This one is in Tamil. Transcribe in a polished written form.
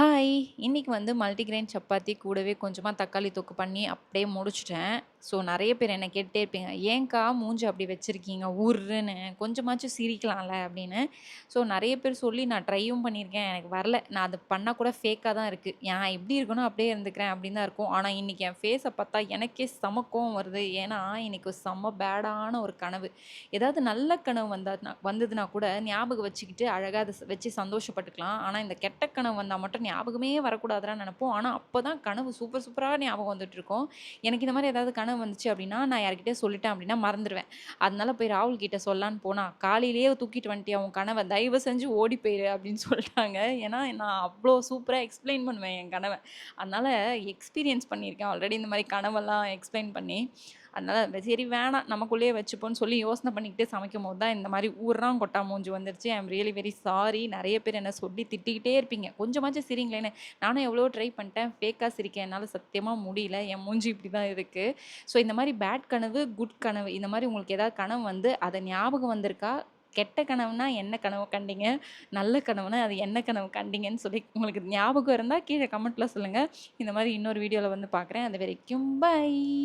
ஹாய்! இன்னைக்கு மல்டிகிரெயின் சப்பாத்தி கூடவே கொஞ்சமா தக்காளி தொக்கு பண்ணி அப்படியே முடிச்சுட்டேன். ஸோ நெறைய பேர் என்ன கேட்டுட்டே இருப்பீங்க, "ஏன்க்கா மூஞ்சி அப்படி வச்சிருக்கீங்க உர்ருன்னு? கொஞ்சமாச்சும் சிரிக்கலாம்ல" அப்படின்னு. ஸோ நெறைய பேர் சொல்லி நான் ட்ரையும் பண்ணியிருக்கேன். எனக்கு வரல. நான் அது பண்ணா கூட ஃபேக்கா தான் இருக்கு. நான் எப்படி இருக்கனோ அப்படியே இருந்துக்கிறேன் அப்படின்னு தான் இருக்கும். ஆனா இன்னைக்கு என் ஃபேஸ பார்த்தா எனக்கே செம கோவம் வருது. ஏன்னா இன்னைக்கு செம்ம பேடான ஒரு கனவு. ஏதாவது நல்ல கனவு வந்ததுனா கூட ஞாபகம் வச்சுக்கிட்டு அழகா அத வச்சு சந்தோஷப்பட்டுக்கலாம். ஆனா இந்த கெட்ட கனவு வந்தா மட்டும் ஞாபகமே வரக்கூடாதுடான்னு நெனைப்போம். ஆனா அப்பதான் கனவு சூப்பர் சூப்பரா ஞாபகம் வந்துட்டுருக்கும். எனக்கு இந்த மாரி ஏதாவது கனவு வந்துச்சு அப்படின்னா, நான் யார்கிட்டயும் சொல்லிட்டேன் அப்படின்னா மறந்துருவேன். அதனால போய் ராகுல் கிட்ட சொல்லலான்னு போனா, "காலையிலேயே தூக்கிட்டு வந்துட்டியா உன் கனவ? தயவு செஞ்சு ஓடி போயிரு" அப்படின்னு சொல்ட்டாங்க. ஏன்னா நான் அவ்ளோ சூப்பரா எக்ஸ்ப்ளைன் பண்ணுவேன் என் கனவ. அதனால எக்ஸ்பீரியன்ஸ் பண்ணியிருக்கேன் ஆல்ரெடி இந்த மாரி கனவெல்லாம் எக்ஸ்ப்ளைன் பண்ணி. அதனால சரி வேணாம் நமக்குள்ளேயே வச்சுப்போம்ன்னு சொல்லி யோசனை பண்ணிக்கிட்டே சமைக்கும்போது தான் இந்த மாரி ஊர்ராம் கொட்டா மூஞ்சி வந்துருச்சு. ஐ அம் ரியலி வெரி சாரி. நெறைய பேர் என்ன சொல்லி திட்டிக்கிட்டே இருப்பீங்க. கொஞ்சமாச்சும் சிரிங்களேன்னு. நானும் எவ்வளவோ ட்ரை பண்ணிட்டேன். ஃபேக்கா சிரிக்க என்னால சத்தியமா முடியல. என் மூஞ்சி இப்படி தான் இருக்கு. ஸோ இந்த மாரி பேட் கனவு, குட் கனவு இந்த மாரி உங்களுக்கு ஏதாவது கனவு வந்து அத ஞாபகம் வந்திருக்கா? கெட்ட கனவுனா என்ன கனவு கண்டீங்க? நல்ல கனவுனா அது என்ன கனவு கண்டீங்கன்னு சொல்லி உங்களுக்கு ஞாபகம் இருந்தா கீழ கமெண்ட்ல சொல்லுங்க. இந்த மாரி இன்னொரு வீடியோல பார்க்குறேன். அதுவரைக்கும் பை.